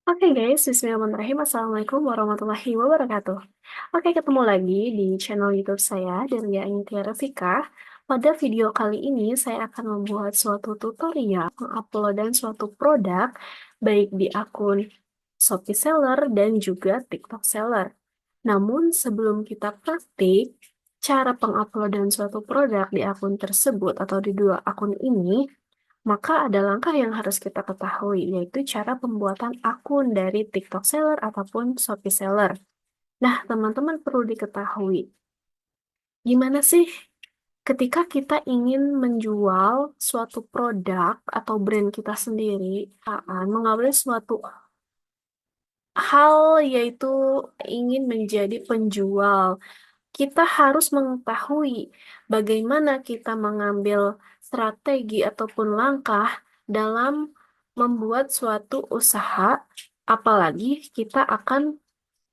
Oke guys, Bismillahirrahmanirrahim. Assalamualaikum warahmatullahi wabarakatuh. Oke, ketemu lagi di channel YouTube saya, Delia Intiara Fika. Pada video kali ini, saya akan membuat suatu tutorial penguploadan suatu produk, baik di akun Shopee Seller dan juga TikTok Seller. Namun, sebelum kita praktik, cara penguploadan suatu produk di akun tersebut atau di dua akun ini, maka ada langkah yang harus kita ketahui, yaitu cara pembuatan akun dari TikTok Seller ataupun Shopee Seller. Nah, teman-teman perlu diketahui, gimana sih ketika kita ingin menjual suatu produk atau brand kita sendiri, mengawali suatu hal yaitu ingin menjadi penjual. Kita harus mengetahui bagaimana kita mengambil strategi ataupun langkah dalam membuat suatu usaha, apalagi kita akan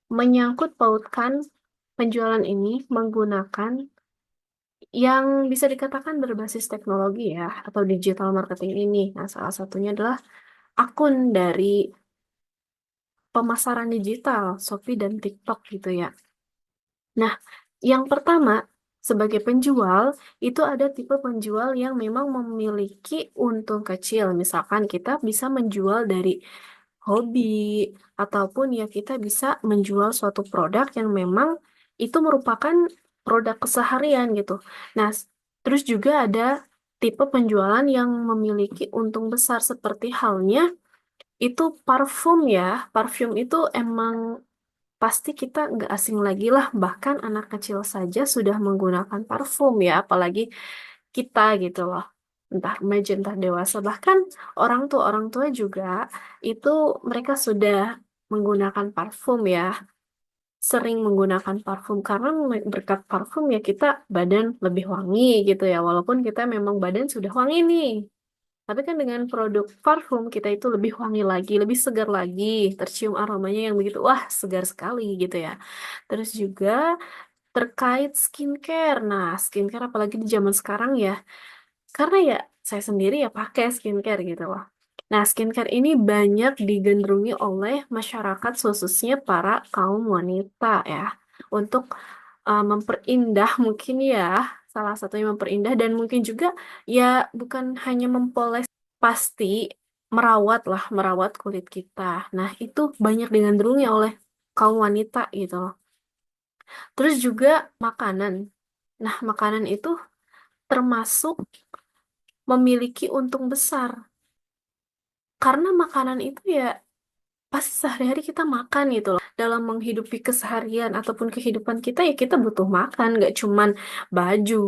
menyangkut pautkan penjualan ini menggunakan yang bisa dikatakan berbasis teknologi ya, atau digital marketing ini. Nah, salah satunya adalah akun dari pemasaran digital, Shopee dan TikTok gitu ya. Nah, yang pertama, sebagai penjual, itu ada tipe penjual yang memang memiliki untung kecil. Misalkan kita bisa menjual dari hobi, ataupun ya kita bisa menjual suatu produk yang memang itu merupakan produk keseharian gitu. Nah, terus juga ada tipe penjualan yang memiliki untung besar seperti halnya itu parfum ya. Parfum itu emang pasti kita nggak asing lagi lah, bahkan anak kecil saja sudah menggunakan parfum ya, apalagi kita gitu loh. Entah remaja, entah dewasa, bahkan orang tua juga itu mereka sudah menggunakan parfum ya, sering menggunakan parfum karena berkat parfum ya kita badan lebih wangi gitu ya, walaupun kita memang badan sudah wangi nih. Tapi kan dengan produk parfum kita itu lebih wangi lagi, lebih segar lagi, tercium aromanya yang begitu, wah segar sekali gitu ya. Terus juga terkait skincare. Nah, skincare apalagi di zaman sekarang ya, karena ya saya sendiri ya pakai skincare gitu loh. Nah, skincare ini banyak digandrungi oleh masyarakat khususnya para kaum wanita ya. Untuk memperindah mungkin ya, salah satunya memperindah dan mungkin juga ya bukan hanya mempoles, pasti merawat lah, merawat kulit kita. Nah, itu banyak digandrungi oleh kaum wanita gitu loh. Terus juga makanan. Nah, makanan itu termasuk memiliki untung besar. Karena makanan itu ya pasti sehari-hari kita makan gitu loh. Dalam menghidupi keseharian ataupun kehidupan kita ya kita butuh makan. Nggak cuman baju,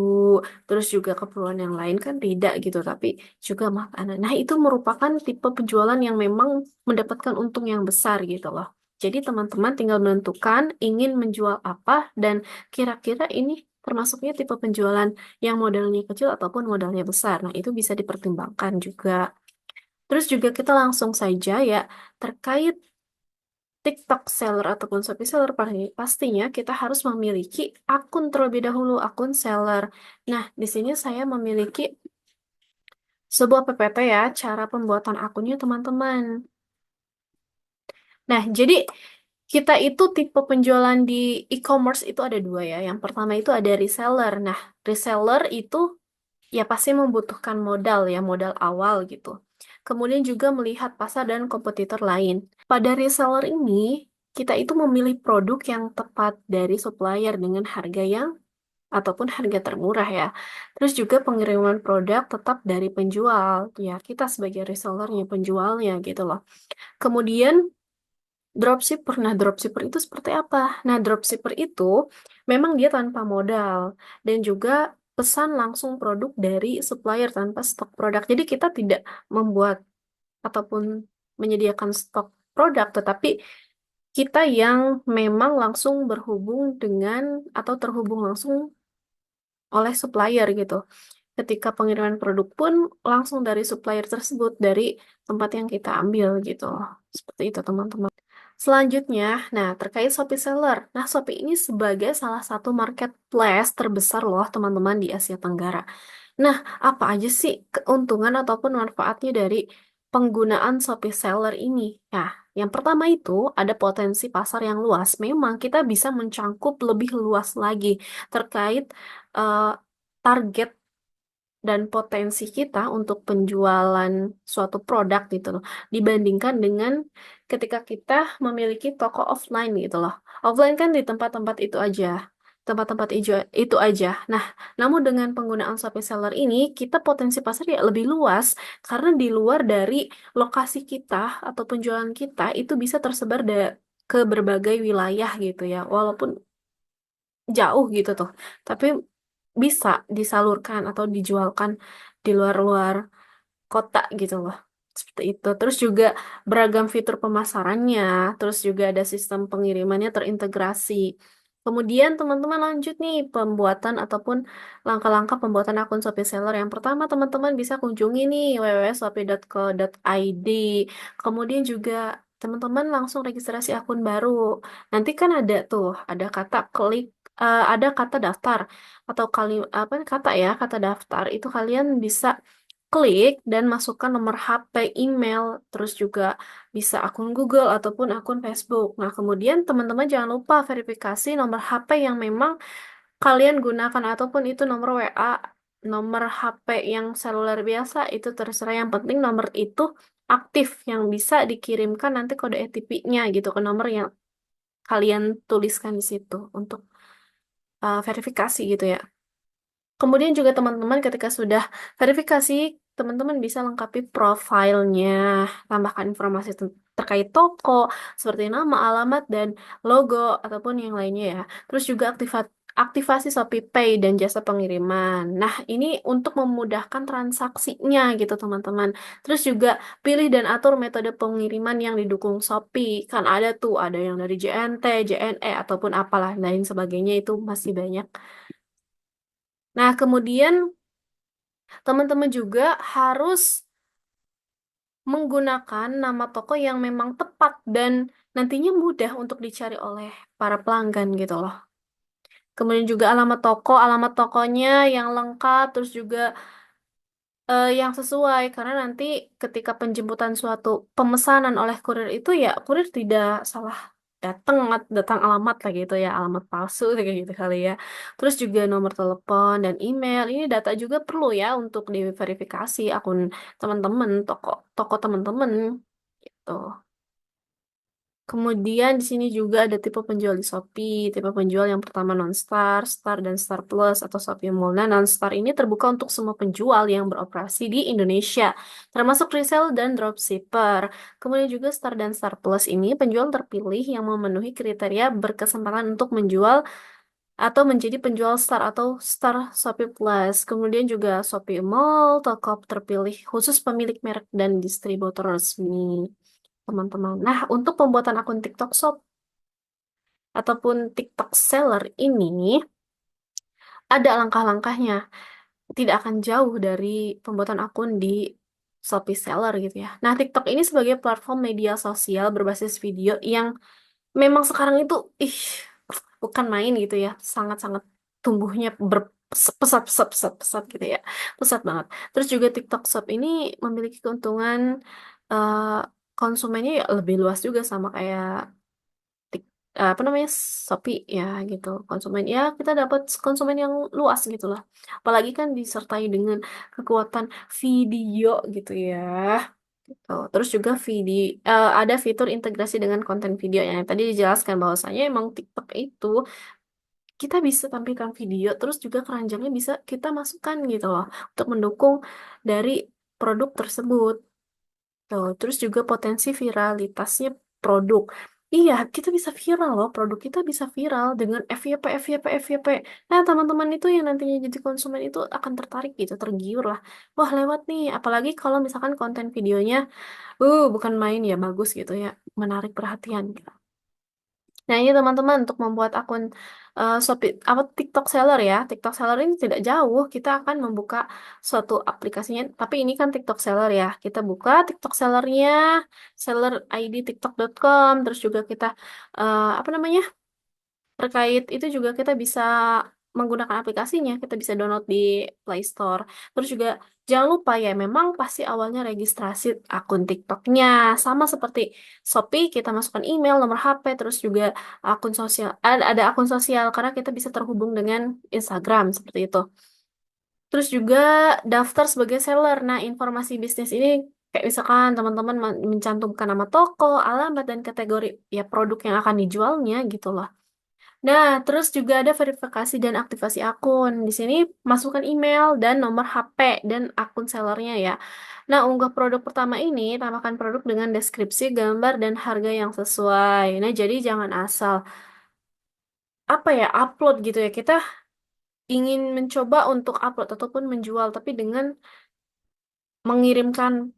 terus juga keperluan yang lain kan tidak gitu. Tapi juga makanan. Nah itu merupakan tipe penjualan yang memang mendapatkan untung yang besar gitu loh. Jadi teman-teman tinggal menentukan ingin menjual apa dan kira-kira ini termasuknya tipe penjualan yang modalnya kecil ataupun modalnya besar. Nah, itu bisa dipertimbangkan juga. Terus juga kita langsung saja ya terkait TikTok seller ataupun Shopee seller, pastinya kita harus memiliki akun terlebih dahulu, akun seller. Nah, di sini saya memiliki sebuah PPT ya, cara pembuatan akunnya teman-teman. Nah, jadi kita itu tipe penjualan di e-commerce itu ada dua ya. Yang pertama itu ada reseller. Nah, reseller itu ya pasti membutuhkan modal ya, modal awal gitu. Kemudian juga melihat pasar dan kompetitor lain. Pada reseller ini, kita itu memilih produk yang tepat dari supplier dengan harga yang ataupun harga termurah ya. Terus juga pengiriman produk tetap dari penjual. Ya, kita sebagai resellernya, penjualnya gitu loh. Kemudian dropshipper. Nah, dropshipper itu seperti apa? Nah, dropshipper itu memang dia tanpa modal dan juga pesan langsung produk dari supplier tanpa stok produk. Jadi kita tidak membuat ataupun menyediakan stok produk, tetapi kita yang memang langsung berhubung dengan atau terhubung langsung oleh supplier gitu. Ketika pengiriman produk pun langsung dari supplier tersebut, dari tempat yang kita ambil gitu. Seperti itu teman-teman. Selanjutnya, nah terkait Shopee Seller. Nah, Shopee ini sebagai salah satu marketplace terbesar loh teman-teman di Asia Tenggara. Nah, apa aja sih keuntungan ataupun manfaatnya dari penggunaan Shopee Seller ini. Nah, yang pertama itu ada potensi pasar yang luas. Memang kita bisa mencangkup lebih luas lagi terkait eh, target dan potensi kita untuk penjualan suatu produk gitu loh, dibandingkan dengan ketika kita memiliki toko offline gitu loh. Offline kan di tempat-tempat itu aja, tempat-tempat itu aja. Nah, namun dengan penggunaan Shopee Seller ini, kita potensi pasar ya lebih luas karena di luar dari lokasi kita atau penjualan kita itu bisa tersebar ke berbagai wilayah gitu ya, walaupun jauh gitu tuh, tapi bisa disalurkan atau dijualkan di luar-luar kota gitu loh. Seperti itu. Terus juga beragam fitur pemasarannya, terus juga ada sistem pengirimannya terintegrasi. Kemudian teman-teman lanjut nih pembuatan ataupun langkah-langkah pembuatan akun Shopee Seller. Yang pertama teman-teman bisa kunjungi nih www.shopee.co.id. Kemudian juga teman-teman langsung registrasi akun baru. Nanti kan ada tuh, ada kata klik, ada kata daftar atau kali apa kata ya, kata daftar itu kalian bisa klik dan masukkan nomor HP, email, terus juga bisa akun Google ataupun akun Facebook. Nah, kemudian teman-teman jangan lupa verifikasi nomor HP yang memang kalian gunakan ataupun itu nomor WA, nomor HP yang seluler biasa itu terserah. Yang penting nomor itu aktif yang bisa dikirimkan nanti kode OTP-nya gitu ke nomor yang kalian tuliskan di situ untuk verifikasi gitu ya. Kemudian juga teman-teman ketika sudah verifikasi, teman-teman bisa lengkapi profilnya, tambahkan informasi terkait toko, seperti nama, alamat, dan logo, ataupun yang lainnya ya. Terus juga aktivasi Shopee Pay dan jasa pengiriman. Nah, ini untuk memudahkan transaksinya gitu teman-teman. Terus juga pilih dan atur metode pengiriman yang didukung Shopee. Kan ada tuh, ada yang dari JNT, JNE, ataupun apalah lain sebagainya itu masih banyak. Nah, kemudian teman-teman juga harus menggunakan nama toko yang memang tepat dan nantinya mudah untuk dicari oleh para pelanggan gitu loh. Kemudian juga alamat tokonya yang lengkap, terus juga yang sesuai karena nanti ketika penjemputan suatu pemesanan oleh kurir itu ya kurir tidak salah datang alamat lah gitu ya, alamat palsu kayak gitu kali ya. Terus juga nomor telepon dan email ini data juga perlu ya untuk diverifikasi akun teman-teman, toko toko teman-teman gitu. Kemudian di sini juga ada tipe penjual di Shopee. Tipe penjual yang pertama non-star, star, dan star plus atau Shopee Mall. Nah, non-star ini terbuka untuk semua penjual yang beroperasi di Indonesia, termasuk resell dan dropshipper. Kemudian juga star dan star plus ini penjual terpilih yang memenuhi kriteria berkesempatan untuk menjual atau menjadi penjual star atau star Shopee Plus. Kemudian juga Shopee Mall, toko terpilih khusus pemilik merek dan distributor resmi teman-teman. Nah, untuk pembuatan akun TikTok Shop ataupun TikTok Seller ini ada langkah-langkahnya. Tidak akan jauh dari pembuatan akun di Shopee Seller gitu ya. Nah, TikTok ini sebagai platform media sosial berbasis video yang memang sekarang itu bukan main gitu ya. Sangat-sangat tumbuhnya berpesat pesat pesat pesat gitu ya. Pesat banget. Terus juga TikTok Shop ini memiliki keuntungan eh, konsumennya ya lebih luas juga sama kayak apa namanya Shopee ya gitu konsumen ya kita dapat konsumen yang luas gitu lah apalagi kan disertai dengan kekuatan video gitu ya gitu. Terus juga ada fitur integrasi dengan konten video yang tadi dijelaskan bahwasanya emang TikTok itu kita bisa tampilkan video terus juga keranjangnya bisa kita masukkan gitu loh untuk mendukung dari produk tersebut. Tuh, terus juga potensi viralitasnya produk. Iya, kita bisa viral loh, produk kita bisa viral dengan FYP, FYP, FYP. Nah, teman-teman itu yang nantinya jadi konsumen itu akan tertarik gitu, tergiur lah. Wah, lewat nih. Apalagi kalau misalkan konten videonya, bukan main ya, bagus gitu ya, menarik perhatian. Nah, ini teman-teman untuk membuat akun Shopee apa TikTok Seller ya. TikTok Seller ini tidak jauh, kita akan membuka suatu aplikasinya, tapi ini kan TikTok Seller ya. Kita buka TikTok Sellernya, seller ID tiktok.com, terus juga kita apa namanya? Terkait itu juga kita bisa menggunakan aplikasinya, kita bisa download di Play Store. Terus juga jangan lupa ya, memang pasti awalnya registrasi akun TikToknya. Sama seperti Shopee, kita masukkan email, nomor HP, terus juga akun sosial. Ada akun sosial karena kita bisa terhubung dengan Instagram seperti itu. Terus juga daftar sebagai seller. Nah, informasi bisnis ini kayak misalkan teman-teman mencantumkan nama toko, alamat, dan kategori ya produk yang akan dijualnya gitu loh. Nah, terus juga ada verifikasi dan aktivasi akun. Di sini masukkan email dan nomor HP dan akun sellernya ya. Nah, unggah produk pertama ini, tambahkan produk dengan deskripsi, gambar, dan harga yang sesuai. Nah, jadi jangan asal apa ya upload gitu ya. Kita ingin mencoba untuk upload ataupun menjual, tapi dengan mengirimkan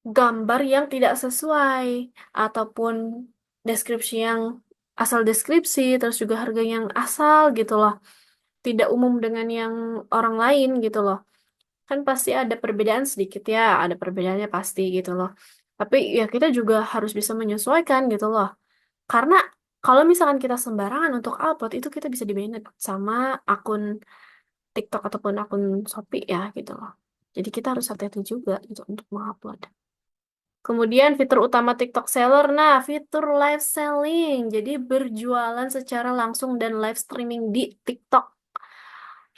gambar yang tidak sesuai ataupun deskripsi yang asal deskripsi, terus juga harga yang asal gitu loh. Tidak umum dengan yang orang lain gitu loh. Kan pasti ada perbedaan sedikit ya, ada perbedaannya pasti gitu loh. Tapi ya kita juga harus bisa menyesuaikan gitu loh. Karena kalau misalkan kita sembarangan untuk upload itu kita bisa di-banned sama akun TikTok ataupun akun Shopee ya gitu loh. Jadi kita harus hati-hati juga gitu untuk mengupload. Kemudian fitur utama TikTok Seller, nah fitur live selling. Jadi berjualan secara langsung dan live streaming di TikTok.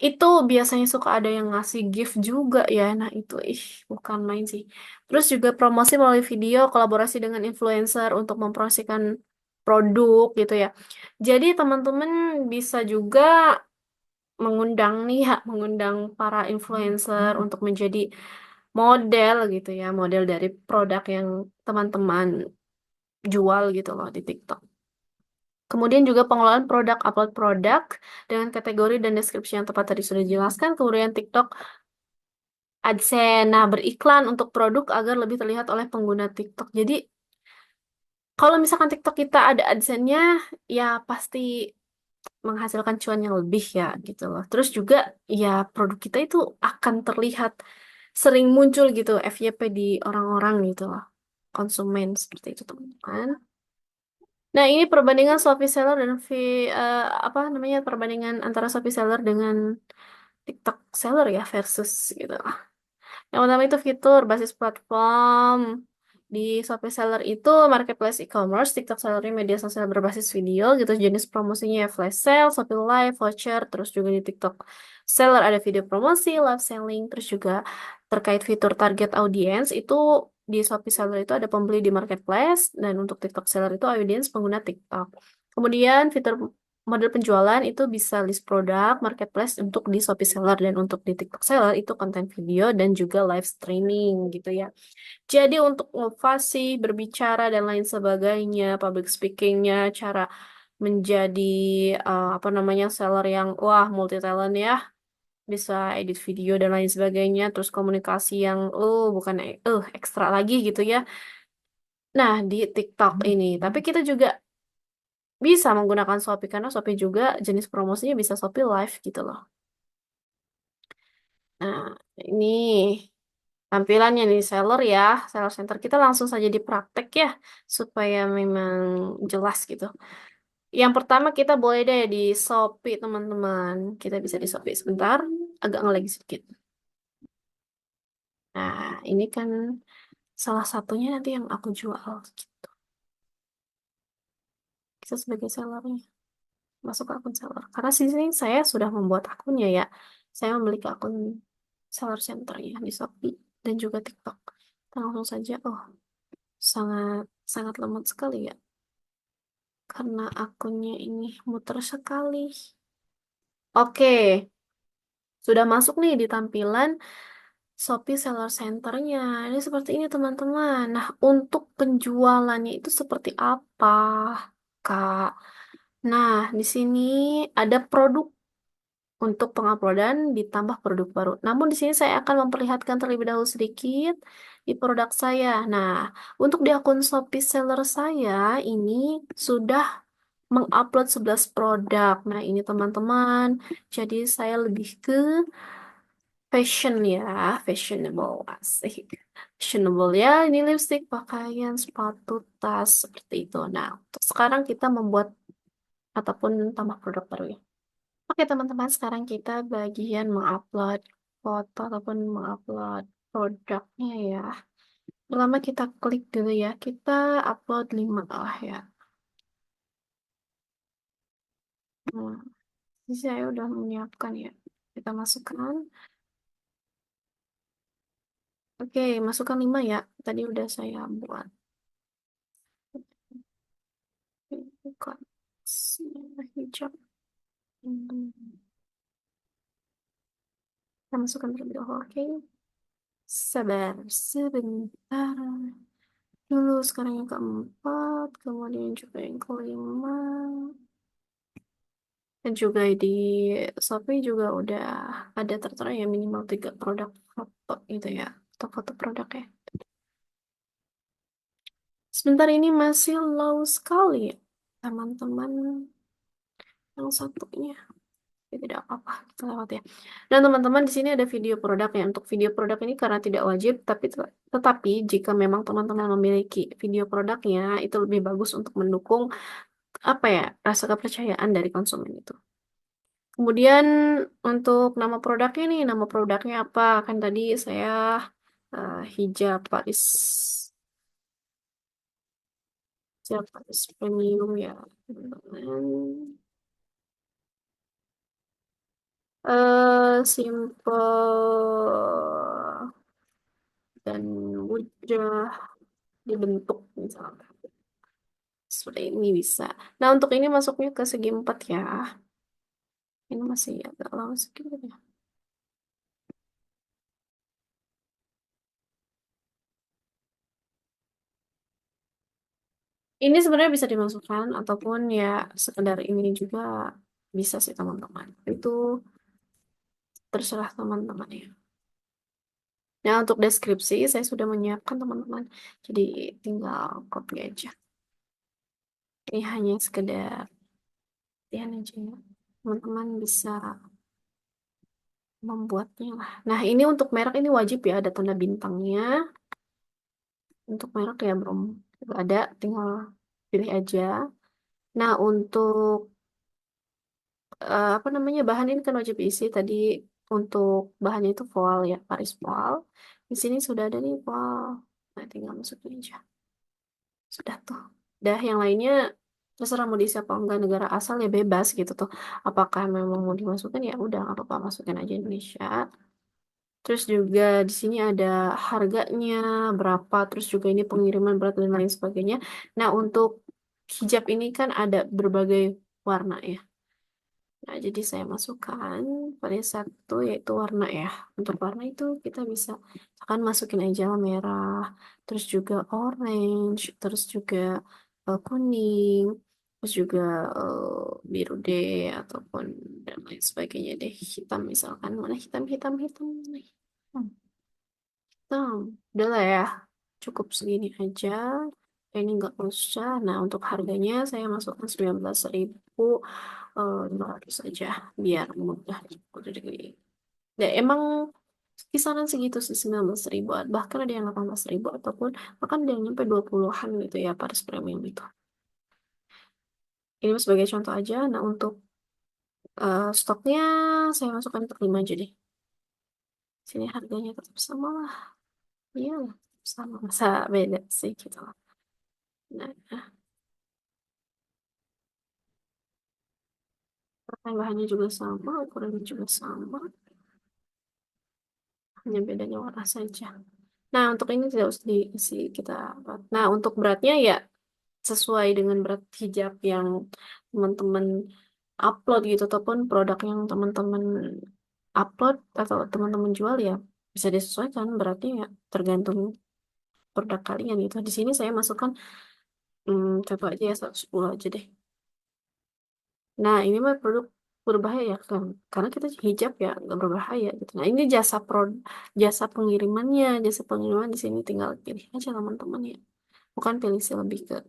Itu biasanya suka ada yang ngasih gift juga ya. Nah, itu bukan main sih. Terus juga promosi melalui video, kolaborasi dengan influencer untuk mempromosikan produk gitu ya. Jadi teman-teman bisa juga mengundang nih ya, mengundang para influencer untuk menjadi model gitu ya, model dari produk yang teman-teman jual gitu loh di TikTok. Kemudian juga pengelolaan produk, upload produk dengan kategori dan deskripsi yang tepat tadi sudah dijelaskan. Kemudian TikTok AdSense, nah beriklan untuk produk agar lebih terlihat oleh pengguna TikTok. Jadi kalau misalkan TikTok kita ada AdSense-nya, ya pasti menghasilkan cuan yang lebih ya gitu loh. Terus juga ya produk kita itu akan terlihat sering muncul gitu FYP di orang-orang gitu loh. Konsumen seperti itu teman-teman. Nah, ini perbandingan Shopee Seller dan apa namanya perbandingan antara Shopee Seller dengan TikTok Seller ya versus gitu. Yang pertama itu fitur basis platform. Di Shopee Seller itu marketplace e-commerce, TikTok Seller ini media sosial berbasis video gitu. Jenis promosinya ya flash sale, Shopee Live, voucher, terus juga di TikTok Seller ada video promosi, live selling, terus juga terkait fitur target audience itu di Shopee Seller itu ada pembeli di marketplace dan untuk TikTok Seller itu audience pengguna TikTok. Kemudian fitur model penjualan itu bisa list produk, marketplace untuk di Shopee Seller dan untuk di TikTok Seller itu konten video dan juga live streaming gitu ya. Jadi untuk inovasi, berbicara dan lain sebagainya, public speakingnya, cara menjadi apa namanya seller yang wah multi talent ya, bisa edit video dan lain sebagainya, terus komunikasi yang bukan ekstra lagi gitu ya. Nah di TikTok ini, tapi kita juga bisa menggunakan Shopee karena Shopee juga jenis promosinya bisa Shopee Live gitu loh. Nah, ini tampilannya nih seller ya, seller center kita langsung saja dipraktek ya supaya memang jelas gitu. Yang pertama kita boleh deh di Shopee teman-teman. Kita bisa di Shopee sebentar, agak ngelag sedikit. Nah, ini kan salah satunya nanti yang aku jual gitu. Kita sebagai sellernya masuk ke akun seller. Karena di sini saya sudah membuat akunnya ya. Saya memiliki akun seller center ya di Shopee dan juga TikTok. Kita langsung saja, sangat sangat lemot sekali ya. Karena akunnya ini muter sekali. Oke, sudah masuk nih di tampilan Shopee Seller Center-nya. Ini seperti ini teman-teman. Nah, untuk penjualannya itu seperti apa, Kak? Nah, di sini ada produk untuk penguploadan ditambah produk baru. Namun di sini saya akan memperlihatkan terlebih dahulu sedikit di produk saya. Nah, untuk di akun Shopee Seller saya ini sudah mengupload 11 produk. Nah, ini teman-teman. Jadi saya lebih ke fashion ya, fashionable asik. Fashionable ya, ini lipstick, pakaian, sepatu, tas seperti itu. Nah, untuk sekarang kita membuat ataupun tambah produk baru ya. Oke, teman-teman, sekarang kita bagian mengupload foto ataupun mengupload produknya ya. Pertama kita klik dulu ya, kita upload 5 lah ya. Nah, ini saya udah menyiapkan ya. Kita masukkan. Oke, masukkan 5 ya. Tadi udah saya buat. Bukan. Hijab. Hmm. Kita masukkan terlebih dahulu. Oke. Sabar sebentar. Dulu sekarang yang keempat, kemudian juga yang kelima. Dan juga di Shopee juga udah ada tertera ya minimal 3 produk foto gitu ya. Atau foto produk ya. Sebentar ini masih low sekali ya, teman-teman. Yang satunya. Ya, tidak apa-apa, kita lewat ya. Dan teman-teman di sini ada video produknya. Untuk video produk ini karena tidak wajib, tetapi jika memang teman-teman memiliki video produknya, itu lebih bagus untuk mendukung apa ya rasa kepercayaan dari konsumen itu. Kemudian untuk nama produknya nih, nama produknya apa? Kan tadi saya hijab Paris, hijab Paris Premium ya, teman-teman. Simple dan mudah dibentuk misalnya. Seperti ini bisa. Nah, untuk ini masuknya ke segi 4 ya. Ini masih agak lama sedikit ya. Ini sebenarnya bisa dimasukkan ataupun ya sekedar ini juga bisa sih teman-teman. Itu terserah teman-teman ya. Nah, untuk deskripsi saya sudah menyiapkan teman-teman. Jadi tinggal copy aja. Ini hanya sekedar latihan aja ya. Teman-teman bisa membuatnya lah. Nah, ini untuk merek ini wajib ya ada tanda bintangnya. Untuk merek ya belum ada, tinggal pilih aja. Nah, untuk apa namanya bahan ini kan wajib isi tadi untuk bahannya itu voal ya, Paris voal. Di sini sudah ada nih voal. Nah, tinggal masukin aja. Sudah tuh. Dah yang lainnya terserah mau diisi apa enggak negara asal ya bebas gitu tuh. Apakah memang mau dimasukkan ya udah nggak apa-apa masukin aja Indonesia. Terus juga di sini ada harganya berapa, terus juga ini pengiriman berat dan lain sebagainya. Nah, untuk hijab ini kan ada berbagai warna ya. Nah, jadi saya masukkan pada satu yaitu warna ya. Untuk warna itu kita bisa akan masukin aja merah, terus juga orange, terus juga kuning, terus juga biru deh ataupun dan lain sebagainya deh. Hitam misalkan mana hitam hitam hitam nih. Hitam. Udah lah ya. Cukup segini aja. Ini nggak usah. Nah, untuk harganya saya masukkan 19.000 500 aja biar mudah udah dibeli. Ya emang kisaran segitu sih 19.000-an. Bahkan ada yang 18.000 ataupun bahkan ada yang nyampe 20-an gitu ya Paris Premium itu. Ini sebagai contoh aja. Nah untuk stoknya saya masukkan untuk 5 aja deh. Sini harganya tetap sama lah. Iya lah, sama. Masa beda sih gitu lah. Nah, bahannya juga sama, ukurannya juga sama. Hanya bedanya warna saja. Nah, untuk ini tidak usah diisi kita buat. Nah, untuk beratnya ya sesuai dengan berat hijab yang teman-teman upload gitu ataupun produk yang teman-teman upload atau teman-teman jual ya bisa disesuaikan beratnya ya tergantung produk kalian gitu. Di sini saya masukkan contoh aja ya 110 aja deh. Nah, ini mah produk berbahaya kan karena kita hijab ya nggak berbahaya gitu. Nah, ini jasa pengirimannya, jasa pengiriman di sini tinggal pilih aja teman-teman ya. Bukan pilih sih lebih ke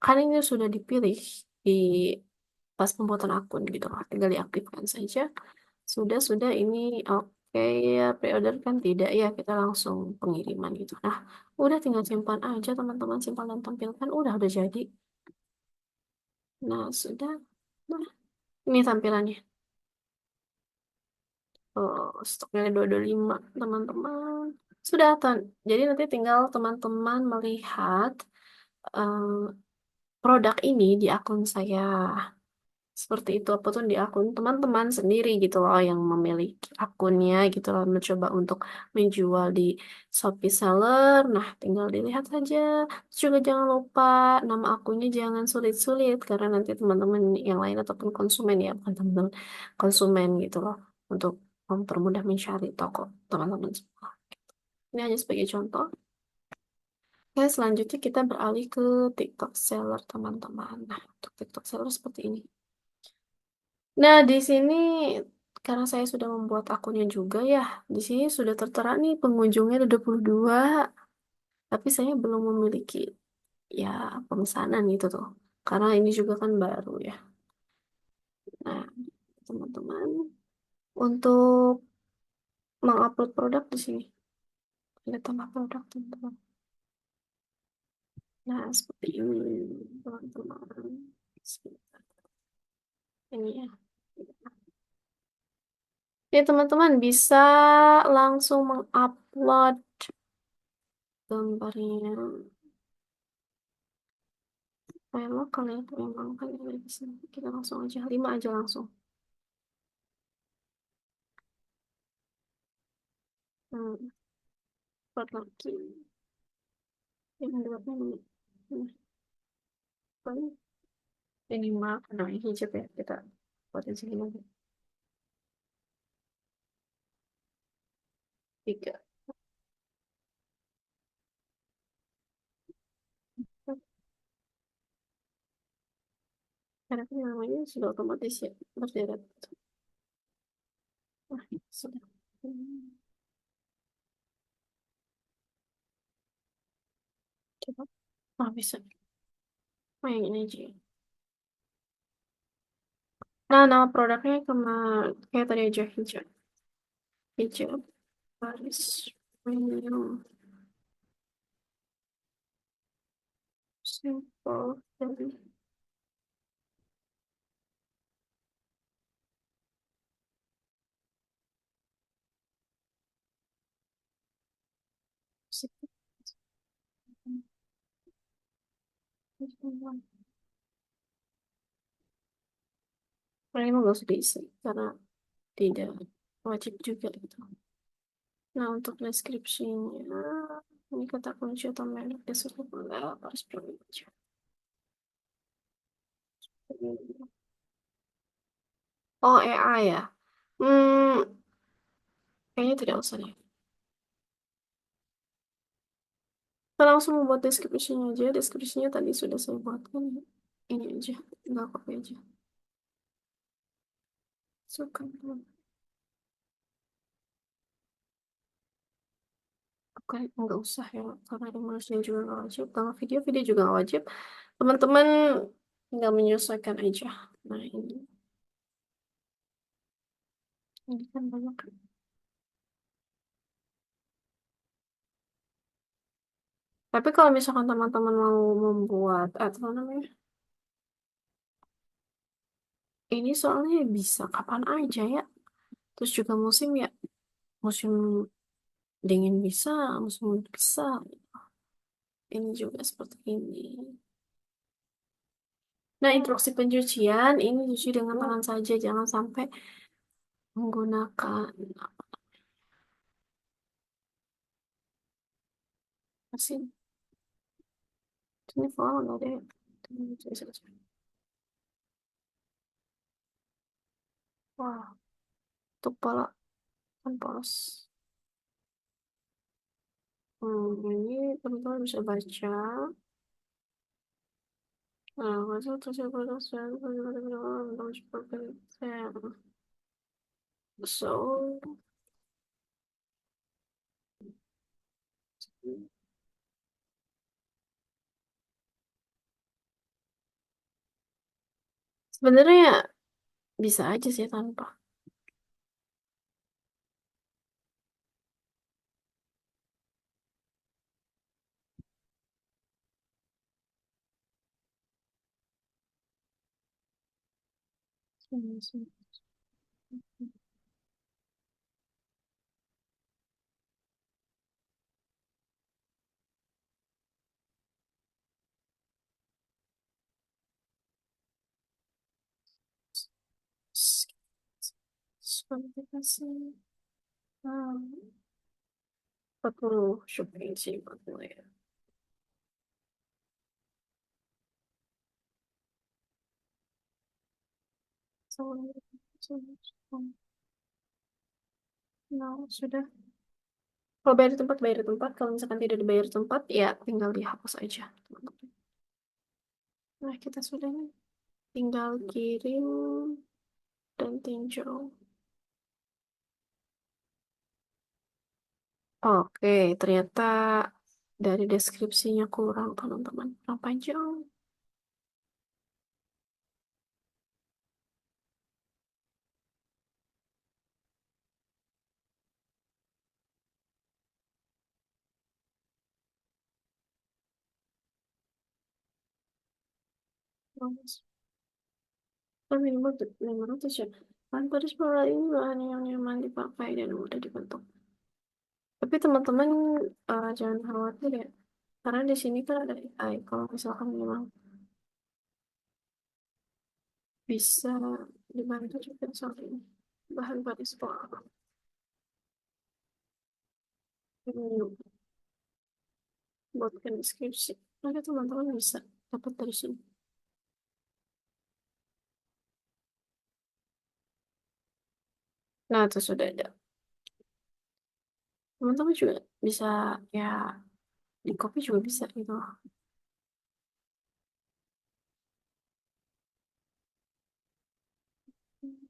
kan ini sudah dipilih di pas pembuatan akun gitu lah tinggal diaktifkan saja sudah ini oke ya pre-order kan tidak ya kita langsung pengiriman gitu nah udah tinggal simpan aja teman-teman simpan dan tampilkan udah jadi nah sudah nah ini tampilannya stoknya 225 teman-teman. Sudah, jadi nanti tinggal teman-teman melihat eh, produk ini di akun saya. Seperti itu apa tuh di akun teman-teman sendiri gitu loh yang memiliki akunnya gitu loh mencoba untuk menjual di Shopee Seller. Nah, tinggal dilihat saja. Terus juga jangan lupa nama akunnya jangan sulit-sulit karena nanti teman-teman yang lain ataupun konsumen ya, bukan teman-teman konsumen gitu loh untuk mempermudah mencari toko teman-teman semua. Ini hanya sebagai contoh. Oke, selanjutnya kita beralih ke TikTok Seller teman-teman. Nah, untuk TikTok Seller seperti ini. Nah, di sini karena saya sudah membuat akunnya juga ya, di sini sudah tertera nih pengunjungnya ada 22, tapi saya belum memiliki ya pemesanan gitu tuh. Karena ini juga kan baru ya. Nah, teman-teman, untuk mengupload produk di sini, ada tambah produk teman-teman. Nah, seperti ini, teman-teman. Sebentar, ini ya. Jadi teman-teman bisa langsung mengupload gambarnya. File lokal ya, memang kan ada di sini. Kita langsung aja, 5 aja langsung. Hmm, buat lagi. Yang dua ini. Hmm, paling minimal, nah ini hijab ya, kita buat di sini lagi. 3. Karena kan namanya sudah otomatis ya, berderet. Nah, sudah. Hmm, coba. Ah, bisa. Oh, yang ini aja ya. Nah, nama produknya kayak tadi aja, hijab. Hijab, baris, premium, simple, dan Nah, emang gak usah diisi karena tidak wajib juga gitu. Nah, untuk deskripsinya, ini kata kunci atau merek deskripsi harus berbeda. Oh, AI ya. Kayaknya tidak usah deh. Kita langsung membuat deskripsinya aja. Deskripsinya tadi sudah saya buatkan. Ini aja, nggak copy aja. Suka. Oke, nggak usah ya, karena ada manusia juga nggak wajib. Kalau video juga nggak wajib. Teman-teman tinggal menyesuaikan aja. Nah, ini kan banyak. Tapi kalau misalkan teman-teman mau membuat, apa namanya, ini soalnya bisa kapan aja ya. Terus juga musim ya, musim dingin bisa, musim bisa. Ini juga seperti ini. Nah, instruksi pencucian ini cuci dengan tangan saja, jangan sampai menggunakan mesin. Ini follow nggak ada ya? Ini cuci saja. Wah, untuk pola kan polos. Ini teman-teman bisa baca. Nah, masuk tersebut so sebenarnya bisa aja sih tanpa. Kualifikasi. Hmm, 40 shopping sih 40 ya. So, so, so, no, sudah. Kalau bayar di tempat, bayar di tempat. Kalau misalkan tidak dibayar di tempat, ya tinggal dihapus aja, teman-teman. Nah, kita sudah nih. Tinggal kirim dan tinjau. Oke, ternyata dari deskripsinya kurang, teman-teman. Kurang panjang. Bagus. Kan minimal 500 ya. Bahan pada sekolah ini bahan yang nyaman dipakai dan mudah dibentuk. Tapi teman-teman jangan khawatir ya. Karena di sini kan ada AI. Kalau misalkan memang bisa dibantu juga soal ini. Bahan pada sekolah. Ini buatkan deskripsi. Nanti teman-teman bisa dapat dari sini. Nah, itu sudah ada. Teman-teman juga bisa ya di copy juga bisa gitu.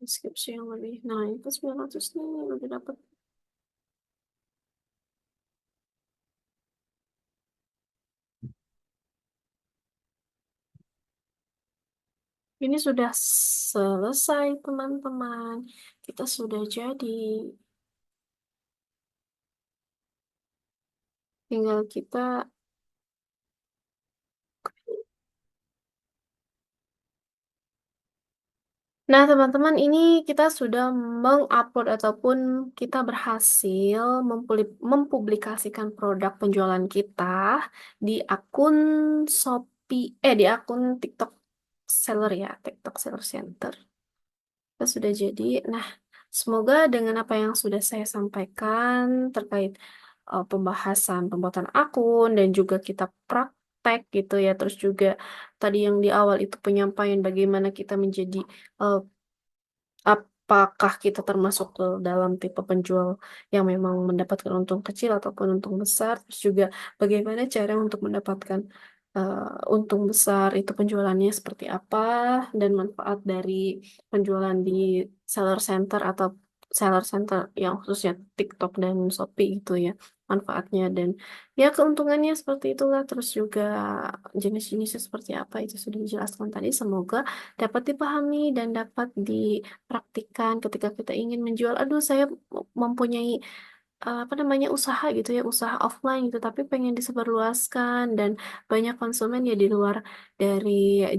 Deskripsi yang lebih. Nah, itu 900 nih udah dapat. Ini sudah selesai, teman-teman. Kita sudah jadi. Tinggal kita. Nah, teman-teman, ini kita sudah mengupload ataupun kita berhasil mempublikasikan produk penjualan kita di akun Shopee, di akun TikTok Seller ya, TikTok Seller Center. Kita sudah jadi. Nah, semoga dengan apa yang sudah saya sampaikan terkait pembahasan pembuatan akun dan juga kita praktek gitu ya. Terus juga tadi yang di awal itu penyampaian bagaimana kita menjadi eh, apakah kita termasuk ke dalam tipe penjual yang memang mendapatkan untung kecil ataupun untung besar. Terus juga bagaimana cara untuk mendapatkan untung besar itu penjualannya seperti apa dan manfaat dari penjualan di seller center atau seller center yang khususnya TikTok dan Shopee gitu ya manfaatnya dan ya keuntungannya seperti itulah terus juga jenis-jenisnya seperti apa itu sudah dijelaskan tadi semoga dapat dipahami dan dapat dipraktikkan ketika kita ingin menjual aduh saya mempunyai apa namanya usaha gitu ya usaha offline gitu tapi pengen disebarluaskan dan banyak konsumen ya di luar dari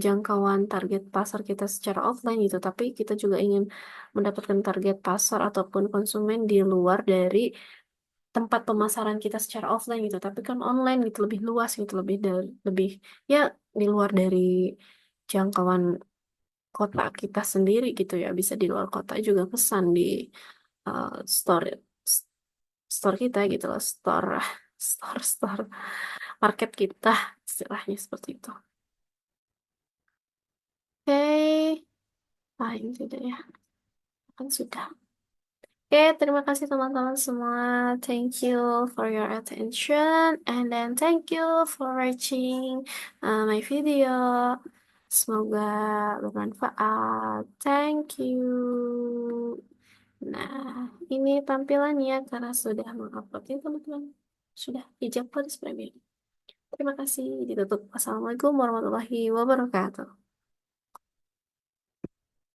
jangkauan target pasar kita secara offline gitu tapi kita juga ingin mendapatkan target pasar ataupun konsumen di luar dari tempat pemasaran kita secara offline gitu tapi kan online gitu lebih luas gitu lebih ya di luar dari jangkauan kota kita sendiri gitu ya bisa di luar kota juga pesan di uh, store store kita gitu loh store store market kita istilahnya seperti itu oke ah ini tidak ya kan sudah oke terima kasih teman-teman semua thank you for your attention and then thank you for watching my video semoga bermanfaat thank you. Nah, ini tampilannya karena sudah menguploadnya teman-teman. Sudah hijab Polis Premium. Terima kasih. Ditutup. Wassalamualaikum warahmatullahi wabarakatuh.